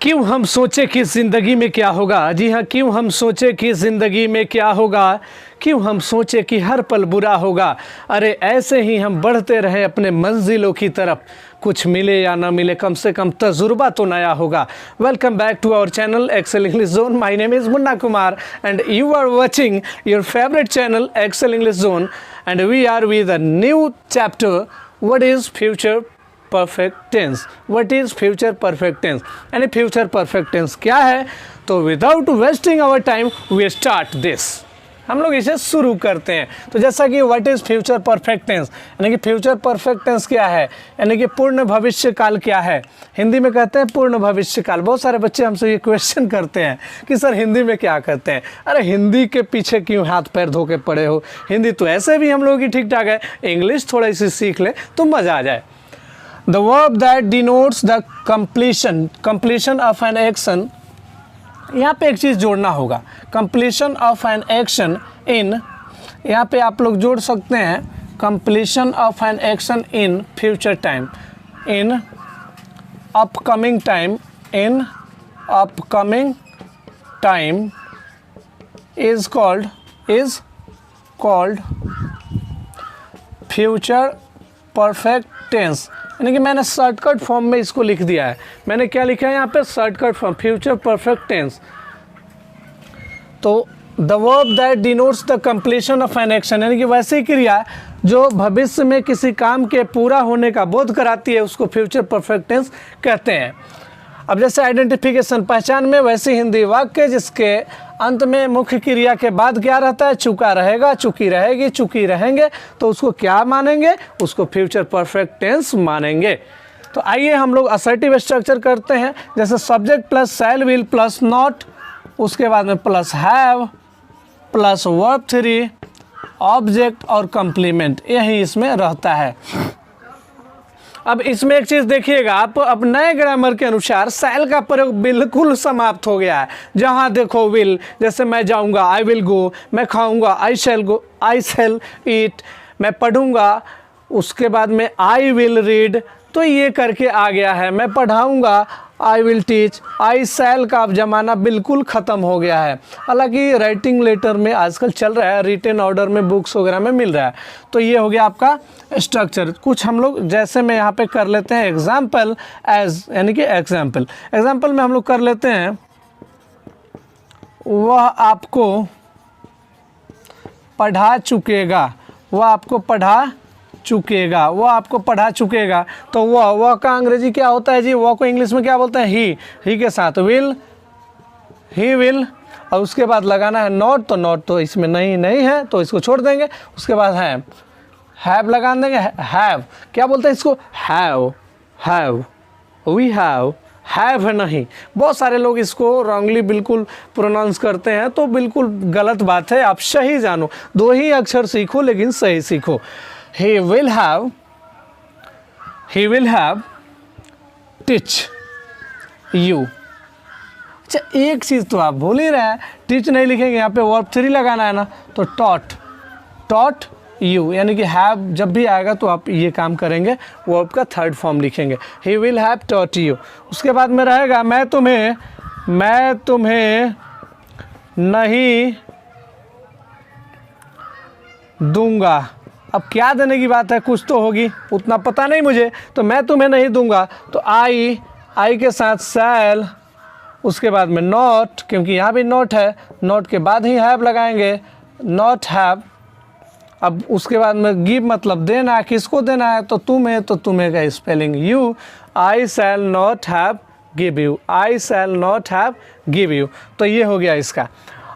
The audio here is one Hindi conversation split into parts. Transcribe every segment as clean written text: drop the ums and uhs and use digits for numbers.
क्यों हम सोचे कि ज़िंदगी में क्या होगा। जी हाँ, क्यों हम सोचे कि ज़िंदगी में क्या होगा, क्यों हम सोचे कि हर पल बुरा होगा। अरे ऐसे ही हम बढ़ते रहे अपने मंजिलों की तरफ, कुछ मिले या ना मिले कम से कम तजुर्बा तो नया होगा। Welcome back to our channel Excel English zone. My name is Munna Kumar and you are watching your favourite channel Excel English zone and we are with a new chapter. What is future perfect tense. What is future perfect tense यानी फ्यूचर परफेक्ट टेंस क्या है। तो without wasting our time we start this. हम लोग इसे शुरू करते हैं। तो जैसा कि what is future perfect tense यानी कि फ्यूचर परफेक्ट टेंस क्या है, यानी कि पूर्ण भविष्य काल क्या है। हिंदी में कहते हैं पूर्ण भविष्य काल। बहुत सारे बच्चे हमसे ये क्वेश्चन करते हैं कि सर हिंदी में क्या कहते हैं। अरे हिंदी के पीछे क्यों हाथ पैर धो के पड़े हो, हिंदी तो ऐसे भी हम लोगों की ठीक ठाक है, इंग्लिश थोड़ा सी सीख ले तो मज़ा आ जाए। The verb that denotes the completion of an action, यहाँ पे एक चीज़ जोड़ना होगा। completion of an action in, यहाँ पे आप लोग जोड़ सकते हैं completion of an action in future time, in upcoming time, in upcoming time is called future perfect tense। यानी कि मैंने शॉर्टकट फॉर्म में इसको लिख दिया है। मैंने क्या लिखा है यहाँ पे, shortcut form future perfect tense. तो the verb that denotes the completion of an action, यानी कि वैसी क्रिया जो भविष्य में किसी काम के पूरा होने का बोध कराती है उसको फ्यूचर परफेक्ट टेंस कहते हैं। अब जैसे आइडेंटिफिकेशन पहचान में, वैसे हिंदी वाक्य जिसके अंत में मुख्य क्रिया के बाद क्या रहता है, चुका रहेगा, चुकी रहेगी, चुकी रहेंगे, तो उसको क्या मानेंगे, उसको फ्यूचर परफेक्ट टेंस मानेंगे। तो आइए हम लोग असर्टिव स्ट्रक्चर करते हैं। जैसे subject plus shall will plus not, उसके बाद में plus have plus verb 3 object और कंप्लीमेंट, यही इसमें रहता है। अब इसमें एक चीज़ देखिएगा आप, अब नए ग्रामर के अनुसार शैल का प्रयोग बिल्कुल समाप्त हो गया है। जहाँ देखो विल, जैसे मैं जाऊँगा आई विल गो, मैं खाऊँगा आई शैल गो, आई शैल ईट, मैं पढ़ूँगा उसके बाद में आई विल रीड, तो ये करके आ गया है। मैं पढ़ाऊँगा आई विल टीच, आई शैल का अब ज़माना बिल्कुल ख़त्म हो गया है। हालांकि राइटिंग लेटर में आजकल चल रहा है, रिटन ऑर्डर में बुक्स वगैरह में मिल रहा है। तो ये हो गया आपका स्ट्रक्चर। कुछ हम लोग जैसे में यहाँ पे कर लेते हैं एग्जाम्पल एज, यानी कि एग्जाम्पल में हम लोग कर लेते हैं वह आपको पढ़ा चुकेगा, वह आपको पढ़ा चुकेगा, वो आपको पढ़ा चुकेगा। तो वह का अंग्रेजी क्या होता है जी, वह को इंग्लिश में क्या बोलते हैं, ही के साथ विल, ही विल, और उसके बाद लगाना है नॉट। तो नॉट तो इसमें नहीं है तो इसको छोड़ देंगे। उसके बाद हैव लगा देंगे, हैव क्या बोलते हैं इसको, हैव, वी हैव है नहीं। बहुत सारे लोग इसको रॉन्गली बिल्कुल प्रोनाउंस करते हैं, तो बिल्कुल गलत बात है। आप सही जानो, दो ही अक्षर सीखो लेकिन सही सीखो। He will have teach you। अच्छा एक चीज़ तो आप भूल ही रहे हैं, टीच नहीं लिखेंगे, यहाँ पे वर्ब 3 लगाना है ना, तो taught you, यानी कि have जब भी आएगा तो आप ये काम करेंगे, वर्ब का थर्ड फॉर्म लिखेंगे। He will have taught you। उसके बाद में रहेगा मैं तुम्हें नहीं दूंगा। अब क्या देने की बात है, कुछ तो होगी, उतना पता नहीं मुझे, तो मैं तुम्हें नहीं दूंगा। तो आई के साथ शैल, उसके बाद में नॉट, क्योंकि यहाँ भी नॉट है, नॉट के बाद ही हैव लगाएंगे, नॉट हैव। अब उसके बाद में गिव मतलब देना है, किसको देना है, तो तुम्हें का spelling you, I shall not have give you, I shall not have give you. तो ये हो गया इसका।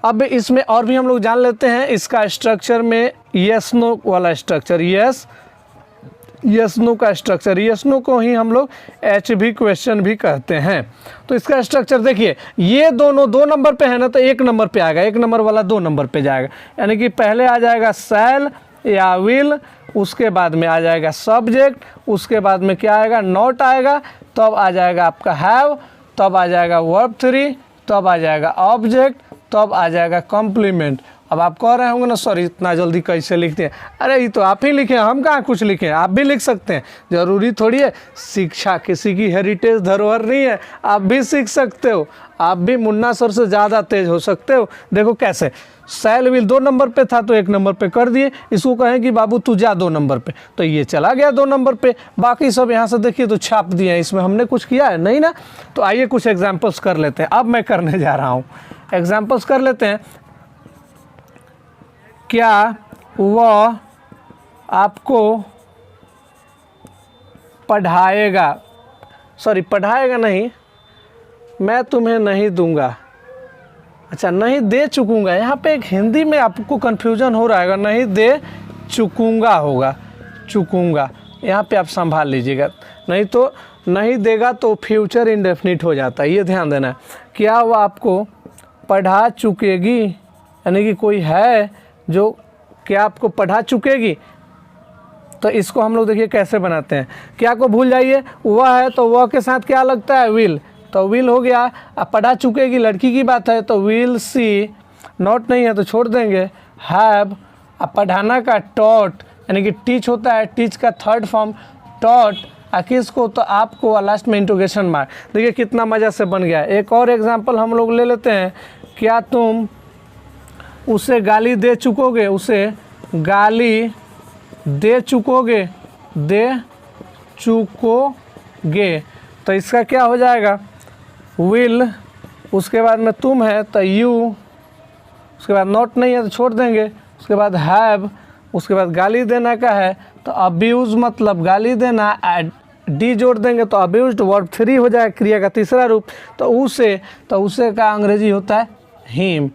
अब इसमें और भी हम लोग जान लेते हैं इसका स्ट्रक्चर में, यस नो वाला स्ट्रक्चर, यस नो का स्ट्रक्चर, यस नो को ही हम लोग एच भी क्वेश्चन भी कहते हैं। तो इसका स्ट्रक्चर देखिए, ये दोनों 2 नंबर पे है ना, तो 1 नंबर पे आएगा, 1 नंबर वाला 2 नंबर पे जाएगा। यानी कि पहले आ जाएगा शैल या विल, उसके बाद में आ जाएगा सब्जेक्ट, उसके बाद में क्या आएगा, नॉट आएगा, तब आ जाएगा आपका हैव, तब आ जाएगा वर्ब 3, तब आ जाएगा ऑब्जेक्ट, तब आ जाएगा कॉम्प्लीमेंट, अब आप कह रहे होंगे ना सर इतना जल्दी कैसे लिखते हैं, अरे ये तो आप ही लिखे, हम कहाँ कुछ लिखे हैं, आप भी लिख सकते हैं। ज़रूरी थोड़ी है, शिक्षा किसी की हेरिटेज धरोहर नहीं है, आप भी सीख सकते हो, आप भी मुन्ना सर से ज़्यादा तेज हो सकते हो। देखो कैसे, शैल विल 2 नंबर पे था तो 1 नंबर पे कर दिए, इसको कहें कि बाबू तू जा 2 नंबर पे, तो ये चला गया 2 नंबर पे, बाकी सब यहाँ से देखिए तो छाप दिए हैं, इसमें हमने कुछ किया है नहीं ना। तो आइए कुछ एग्जाम्पल्स कर लेते हैं, अब मैं करने जा रहा हूँ, एग्जाम्पल्स कर लेते हैं। क्या वह आपको पढ़ाएगा, सॉरी पढ़ाएगा नहीं, मैं तुम्हें नहीं दूंगा, अच्छा नहीं दे चुकूंगा, यहाँ पे एक हिंदी में आपको कन्फ्यूजन हो रहा है, नहीं दे चुकूंगा होगा, चुकूंगा, यहाँ पे आप संभाल लीजिएगा, नहीं तो नहीं देगा तो फ्यूचर इंडेफिनिट हो जाता है, ये ध्यान देना है। क्या वो आपको पढ़ा चुकेगी, यानी कि कोई है जो क्या आपको पढ़ा चुकेगी, तो इसको हम लोग देखिए कैसे बनाते हैं। क्या को भूल जाइए, वह है तो वह के साथ क्या लगता है, विल, तो विल हो गया। अब पढ़ा चुकेगी लड़की की बात है तो विल सी, नॉट नहीं है तो छोड़ देंगे, हैव। अब पढ़ाना का टॉट, यानी कि टीच होता है, टीच का 3rd फॉर्म टॉट, किसको, तो आपको, लास्ट में इंटरोगेशन मार्क। देखिए कितना मज़ा से बन गया। एक और एग्जांपल हम लोग ले लेते हैं, क्या तुम उसे गाली दे चुकोगे, उसे गाली दे चुकोगे, दे चुकोगे, तो इसका क्या हो जाएगा, विल, उसके बाद में तुम है तो यू, उसके बाद नॉट नहीं है तो छोड़ देंगे, उसके बाद हैव, उसके बाद गाली देना का है तो अब्यूज़, मतलब गाली देना, डी जोड़ देंगे तो अब्यूज्ड, वर्ब 3 हो जाएगा, क्रिया का 3रा रूप, तो उसे का अंग्रेजी होता है हिम।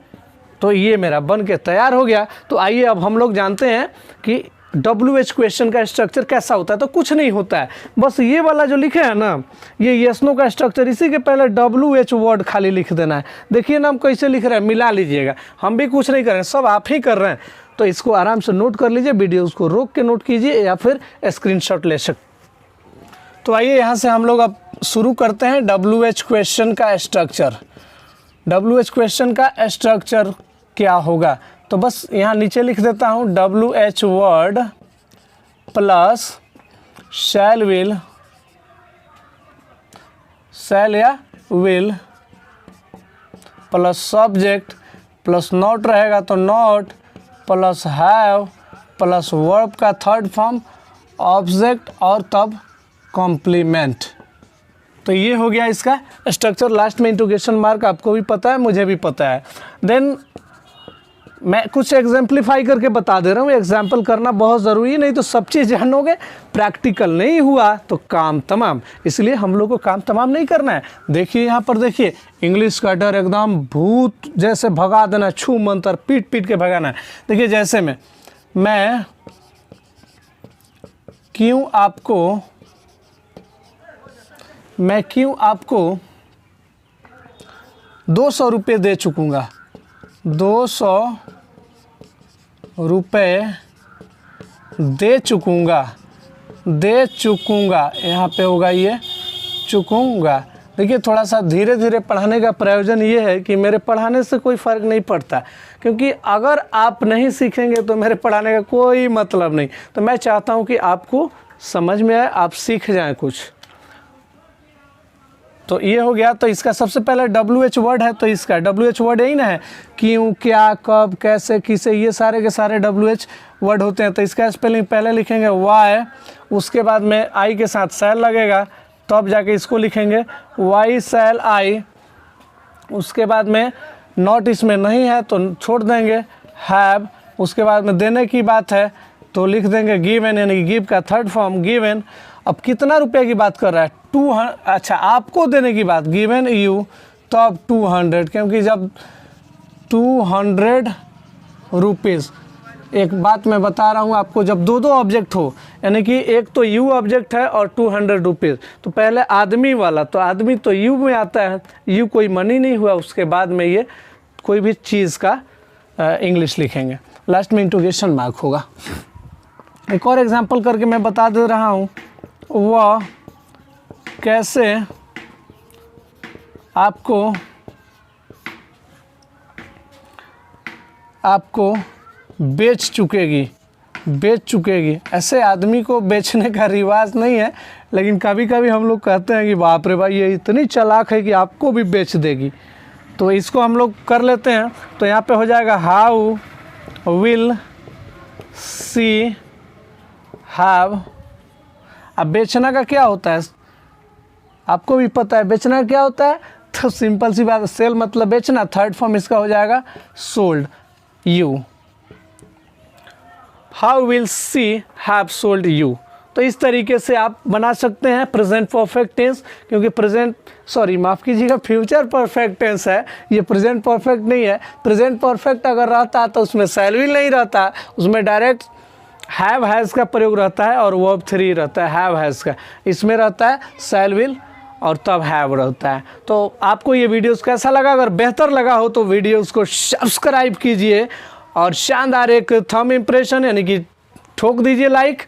तो ये मेरा बन के तैयार हो गया। तो आइए अब हम लोग जानते हैं कि WH क्वेश्चन का स्ट्रक्चर कैसा होता है। तो कुछ नहीं होता है, बस ये वाला जो लिखे है ना, ये यस नो का स्ट्रक्चर, इसी के पहले WH वर्ड खाली लिख देना है। देखिए ना हम कैसे लिख रहे हैं, मिला लीजिएगा, हम भी कुछ नहीं कर रहे हैं, सब आप ही कर रहे हैं। तो इसको आराम से नोट कर लीजिए, वीडियो उसको रोक के नोट कीजिए या फिर स्क्रीनशॉट ले सकते। तो आइए यहाँ से हम लोग अब शुरू करते हैं WH क्वेश्चन का स्ट्रक्चर। WH क्वेश्चन का स्ट्रक्चर क्या होगा, तो बस यहाँ नीचे लिख देता हूँ, WH word plus shall will, shall या will plus subject plus not रहेगा तो not plus have plus verb का 3rd फॉर्म ऑब्जेक्ट और तब कॉम्प्लीमेंट। तो ये हो गया इसका स्ट्रक्चर। लास्ट में इंटरोगेशन मार्क आपको भी पता है, मुझे भी पता है। देन मैं कुछ एग्जाम्पलीफाई करके बता दे रहा हूँ, एग्जाम्पल करना बहुत ज़रूरी है, नहीं तो सब चीज़ जानोगे, प्रैक्टिकल नहीं हुआ तो काम तमाम। इसलिए हम लोग को काम तमाम नहीं करना है। देखिए यहाँ पर देखिए, इंग्लिश का डर एकदम भूत जैसे भगा देना, छू मंतर पीट पीट के भगाना है। देखिए जैसे मैं क्यों आपको 200 रुपये दे चुकूँगा, 200 रुपये दे चुकूँगा, यहाँ पे होगा ये चुकूँगा। देखिए थोड़ा सा धीरे धीरे पढ़ाने का प्रयोजन ये है कि मेरे पढ़ाने से कोई फ़र्क नहीं पड़ता, क्योंकि अगर आप नहीं सीखेंगे तो मेरे पढ़ाने का कोई मतलब नहीं। तो मैं चाहता हूँ कि आपको समझ में आए, आप सीख जाएं कुछ। तो ये हो गया। तो इसका सबसे पहले WH वर्ड है, तो इसका WH वर्ड यही ना है, क्यों, क्या, कब, कैसे, किसे, ये सारे के सारे WH वर्ड होते हैं। तो इसका स्पेलिंग पहले लिखेंगे वाई, उसके बाद में आई के साथ शैल लगेगा, तो अब जाके इसको लिखेंगे वाई शैल आई। उसके बाद में नॉट इसमें नहीं है तो छोड़ देंगे, हैव। उसके बाद में देने की बात है तो लिख देंगे गिवन, यानी कि गिव का 3rd फॉर्म गिवन। अब कितना रुपये की बात कर रहा है, 200, अच्छा आपको देने की बात, गिवन यू, तो अब 200, क्योंकि जब 200 रुपीज़, एक बात मैं बता रहा हूँ आपको, जब दो ऑब्जेक्ट हो, यानी कि एक तो यू ऑब्जेक्ट है और 200 रुपीज़, तो पहले आदमी वाला, तो आदमी तो यू में आता है, यू कोई मनी नहीं हुआ, उसके बाद में ये कोई भी चीज़ का इंग्लिश लिखेंगे, लास्ट में इंटरोगेशन मार्क होगा। एक और एग्जांपल करके मैं बता दे रहा हूँ, वह कैसे आपको आपको बेच चुकेगी। ऐसे आदमी को बेचने का रिवाज नहीं है, लेकिन कभी कभी हम लोग कहते हैं कि बाप रे भाई ये इतनी चालाक है कि आपको भी बेच देगी। तो इसको हम लोग कर लेते हैं। तो यहाँ पे हो जाएगा हाउ विल सी हैव। अब बेचना का क्या होता है आपको भी पता है, बेचना क्या होता है, तो सिंपल सी बात है, सेल मतलब बेचना। थर्ड फॉर्म इसका हो जाएगा sold you. How will see have sold you. तो इस तरीके से आप बना सकते हैं प्रेजेंट परफेक्ट टेंस, क्योंकि माफ़ कीजिएगा, फ्यूचर परफेक्ट टेंस है, ये प्रेजेंट परफेक्ट नहीं है। प्रेजेंट परफेक्ट अगर रहता तो उसमें शैल विल नहीं रहता, उसमें डायरेक्ट हैव हैज़ का प्रयोग रहता है और वर्ब 3 रहता है हैव हैज़ का। इसमें रहता है शैल विल और तब हैव रहता है। तो आपको ये वीडियोस कैसा लगा? अगर बेहतर लगा हो तो वीडियोस को सब्सक्राइब कीजिए और शानदार एक थंब इम्प्रेशन यानी कि ठोक दीजिए लाइक,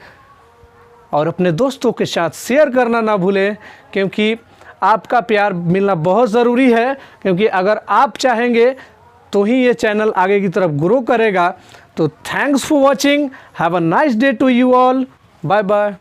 और अपने दोस्तों के साथ शेयर करना ना भूलें, क्योंकि आपका प्यार मिलना बहुत ज़रूरी है। क्योंकि अगर आप चाहेंगे तो ही ये चैनल आगे की तरफ ग्रो करेगा। तो thanks for watching, have a nice day to you all, bye bye.